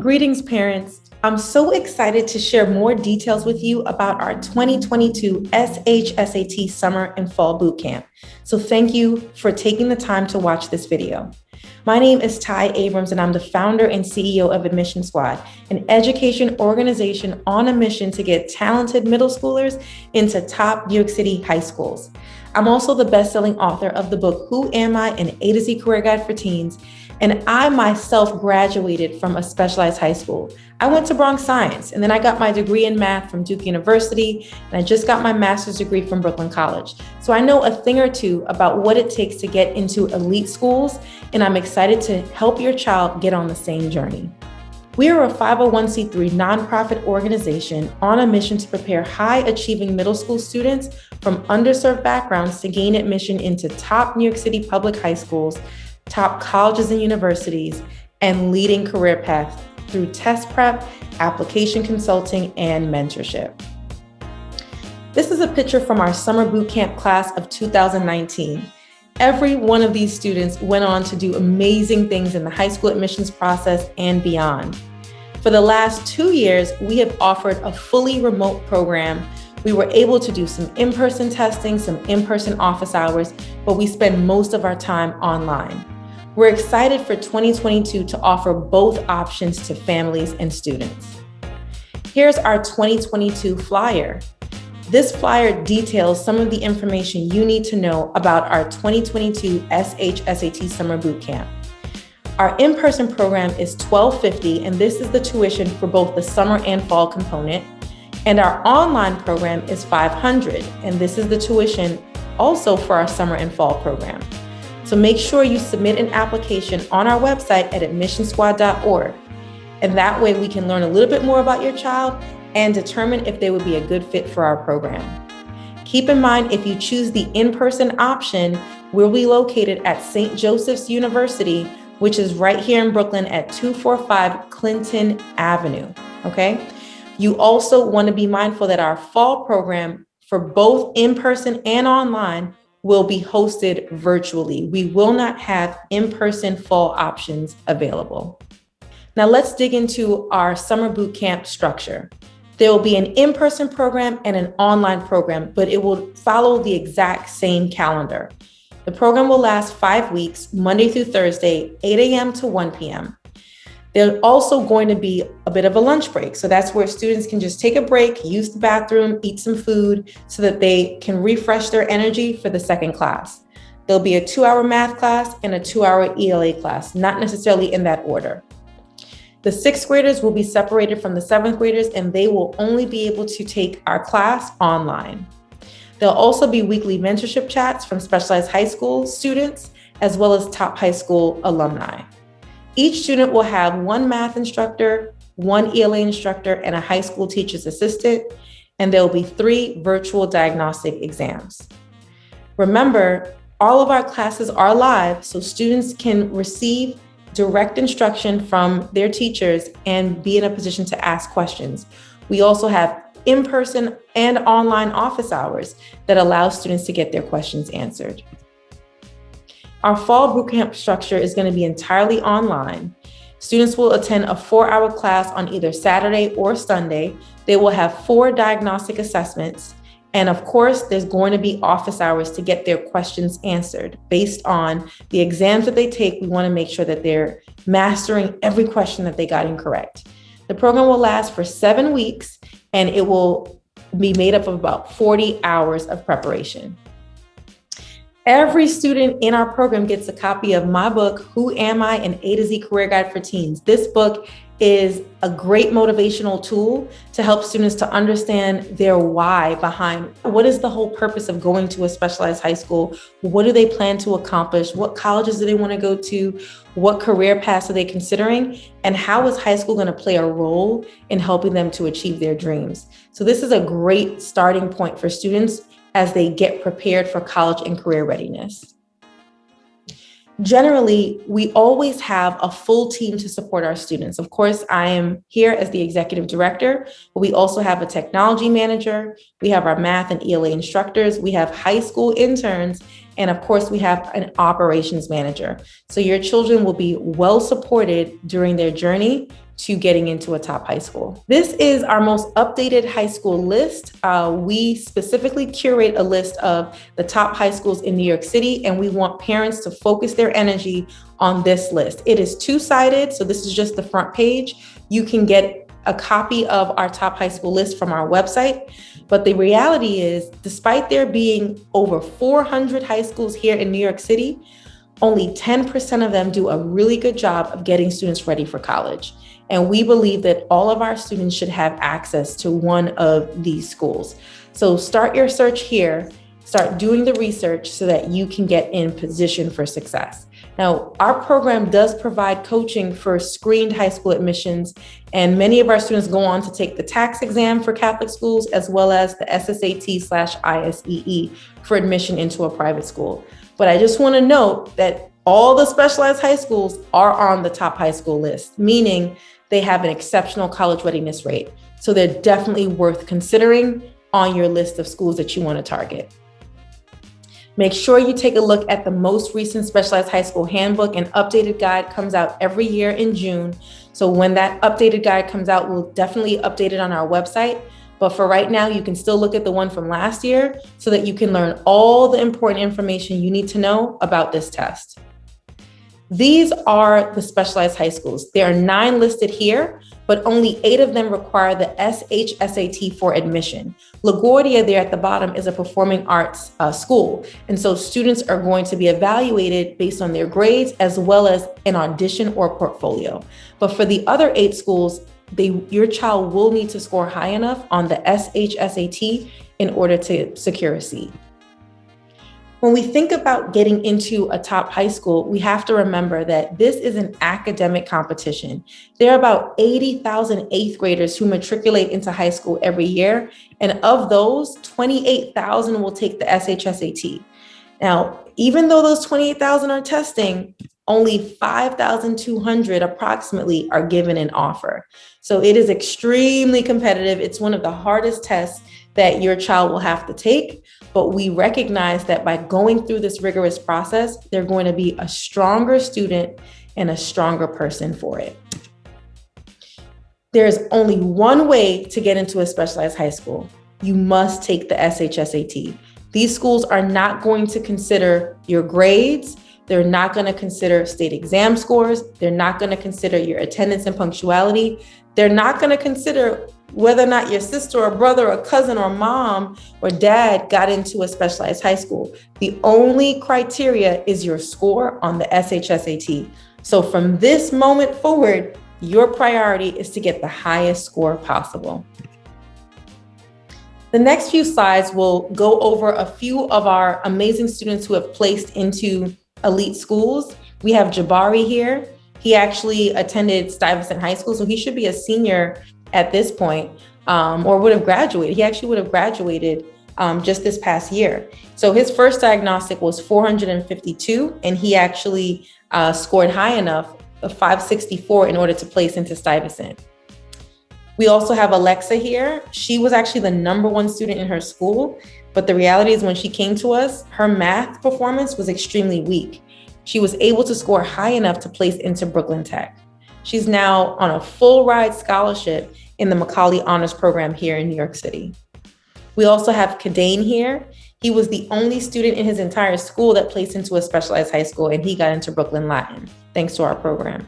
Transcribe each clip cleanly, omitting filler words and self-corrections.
Greetings, parents. I'm so excited to share more details with you about our 2022 SHSAT Summer and Fall Boot Camp. So thank you for taking the time to watch this video. My name is Ty Abrams, and I'm the founder and CEO of Admission Squad, an education organization on a mission to get talented middle schoolers into top New York City high schools. I'm also the best-selling author of the book, Who Am I? An A to Z Career Guide for Teens. And I myself graduated from a specialized high school. I went to Bronx Science, and then I got my degree in math from Duke University, and I just got my master's degree from Brooklyn College. So I know a thing or two about what it takes to get into elite schools, and I'm excited to help your child get on the same journey. We are a 501c3 nonprofit organization on a mission to prepare high-achieving middle school students from underserved backgrounds to gain admission into top New York City public high schools, top colleges and universities, and leading career paths through test prep, application consulting, and mentorship. This is a picture from our summer boot camp class of 2019. Every one of these students went on to do amazing things in the high school admissions process and beyond. For the last 2 years, we have offered a fully remote program. We were able to do some in-person testing, some in-person office hours, but we spend most of our time online. We're excited for 2022 to offer both options to families and students. Here's our 2022 flyer. This flyer details some of the information you need to know about our 2022 SHSAT Summer Boot Camp. Our in-person program is $1,250, and this is the tuition for both the summer and fall component. And our online program is $500, and this is the tuition also for our summer and fall program. So make sure you submit an application on our website at admissionsquad.org. And that way we can learn a little bit more about your child and determine if they would be a good fit for our program. Keep in mind, if you choose the in-person option, we'll be located at St. Joseph's University, which is right here in Brooklyn at 245 Clinton Avenue, okay? You also want to be mindful that our fall program for both in-person and online will be hosted virtually. We will not have in-person fall options available. Now let's dig into our summer boot camp structure. There will be an in-person program and an online program, but it will follow the exact same calendar. The program will last 5 weeks, Monday through Thursday, 8 a.m. to 1 p.m. There's also going to be a bit of a lunch break. So that's where students can just take a break, use the bathroom, eat some food so that they can refresh their energy for the second class. There'll be a 2-hour math class and a 2-hour ELA class, not necessarily in that order. The 6th graders will be separated from the 7th graders, and they will only be able to take our class online. There'll also be weekly mentorship chats from specialized high school students, as well as top high school alumni. Each student will have one math instructor, one ELA instructor, and a high school teacher's assistant, and there will be 3 virtual diagnostic exams. Remember, all of our classes are live, so students can receive direct instruction from their teachers and be in a position to ask questions. We also have in-person and online office hours that allow students to get their questions answered. Our fall bootcamp structure is going to be entirely online. Students will attend a 4-hour class on either Saturday or Sunday. They will have 4 diagnostic assessments. And of course, there's going to be office hours to get their questions answered. Based on the exams that they take, we want to make sure that they're mastering every question that they got incorrect. The program will last for 7 weeks, and it will be made up of about 40 hours of preparation. Every student in our program gets a copy of my book, Who Am I? An A to Z Career Guide for Teens. This book is a great motivational tool to help students to understand their why behind what is the whole purpose of going to a specialized high school? What do they plan to accomplish? What colleges do they want to go to? What career paths are they considering? And how is high school going to play a role in helping them to achieve their dreams? So this is a great starting point for students as they get prepared for college and career readiness. Generally, we always have a full team to support our students. Of course, I am here as the executive director, but we also have a technology manager. We have our math and ELA instructors. We have high school interns. And of course, we have an operations manager. So your children will be well supported during their journey to getting into a top high school. This is our most updated high school list. We specifically curate a list of the top high schools in New York City, and we want parents to focus their energy on this list. It is two-sided, so this is just the front page. You can get a copy of our top high school list from our website. But the reality is, despite there being over 400 high schools here in New York City, only 10% of them do a really good job of getting students ready for college. And we believe that all of our students should have access to one of these schools. So start your search here, start doing the research so that you can get in position for success. Now, our program does provide coaching for screened high school admissions, and many of our students go on to take the tax exam for Catholic schools, as well as the SSAT/ISEE for admission into a private school. But I just want to note that all the specialized high schools are on the top high school list, meaning they have an exceptional college readiness rate. So they're definitely worth considering on your list of schools that you want to target. Make sure you take a look at the most recent Specialized High School Handbook. An updated guide comes out every year in June. So when that updated guide comes out, we'll definitely update it on our website. But for right now, you can still look at the one from last year so that you can learn all the important information you need to know about this test. These are the specialized high schools. There are 9 listed here, but only 8 of them require the SHSAT for admission. LaGuardia there at the bottom is a performing arts school. And so students are going to be evaluated based on their grades as well as an audition or portfolio. But for the other 8 schools, your child will need to score high enough on the SHSAT in order to secure a seat. When we think about getting into a top high school, we have to remember that this is an academic competition. There are about 80,000 eighth graders who matriculate into high school every year. And of those, 28,000 will take the SHSAT. Now, even though those 28,000 are testing, only 5,200 approximately are given an offer. So it is extremely competitive. It's one of the hardest tests that your child will have to take. But we recognize that by going through this rigorous process, they're going to be a stronger student and a stronger person for it. There's only one way to get into a specialized high school. You must take the SHSAT. These schools are not going to consider your grades. They're not going to consider state exam scores. They're not going to consider your attendance and punctuality. They're not going to consider whether or not your sister or brother or cousin or mom or dad got into a specialized high school. The only criteria is your score on the SHSAT. So from this moment forward, your priority is to get the highest score possible. The next few slides will go over a few of our amazing students who have placed into elite schools. We have Jabari here. He actually attended Stuyvesant High School, so he should be a senior at this point, or would have graduated. He actually would have graduated just this past year. So his first diagnostic was 452, and he actually scored high enough, a 564, in order to place into Stuyvesant. We also have Alexa here. She was actually the #1 student in her school, but the reality is when she came to us, her math performance was extremely weak. She was able to score high enough to place into Brooklyn Tech. She's now on a full ride scholarship in the Macaulay Honors Program here in New York City. We also have Kadane here. He was the only student in his entire school that placed into a specialized high school, and he got into Brooklyn Latin, thanks to our program.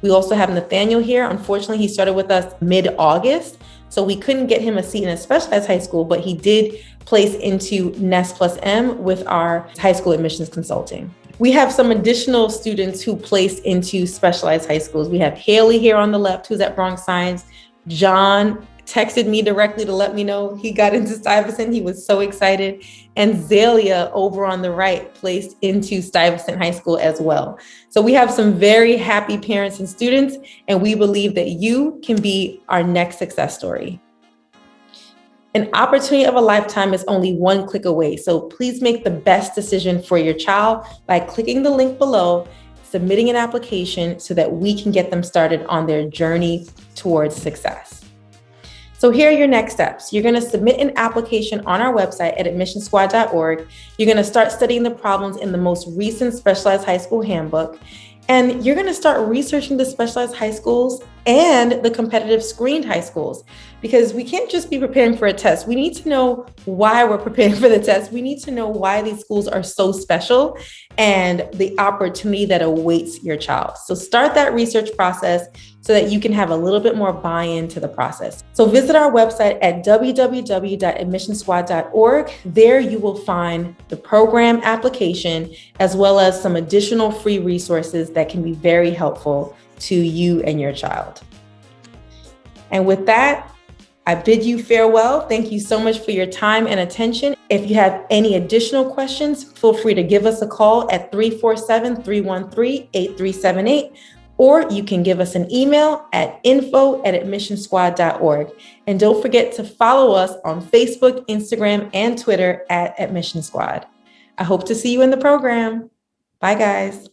We also have Nathaniel here. Unfortunately, he started with us mid-August, so we couldn't get him a seat in a specialized high school, but he did place into NEST+m with our high school admissions consulting. We have some additional students who placed into specialized high schools. We have Haley here on the left, who's at Bronx Science. John texted me directly to let me know he got into Stuyvesant. He was so excited. And Zalia over on the right placed into Stuyvesant High School as well. So we have some very happy parents and students, and we believe that you can be our next success story. An opportunity of a lifetime is only one click away. So please make the best decision for your child by clicking the link below, submitting an application so that we can get them started on their journey towards success. So here are your next steps. You're going to submit an application on our website at admissionsquad.org. You're going to start studying the problems in the most recent specialized high school handbook. And you're going to start researching the specialized high schools and the competitive screened high schools, because we can't just be preparing for a test. We need to know why we're preparing for the test. We need to know why these schools are so special and the opportunity that awaits your child. So start that research process so that you can have a little bit more buy-in to the process. So visit our website at www.admissionsquad.org. There you will find the program application as well as some additional free resources that can be very helpful to you and your child. And with that, I bid you farewell. Thank you so much for your time and attention. If you have any additional questions, feel free to give us a call at 347-313-8378, or you can give us an email at info@admissionsquad.org. And don't forget to follow us on Facebook, Instagram, and Twitter at Admission Squad. I hope to see you in the program. Bye, guys.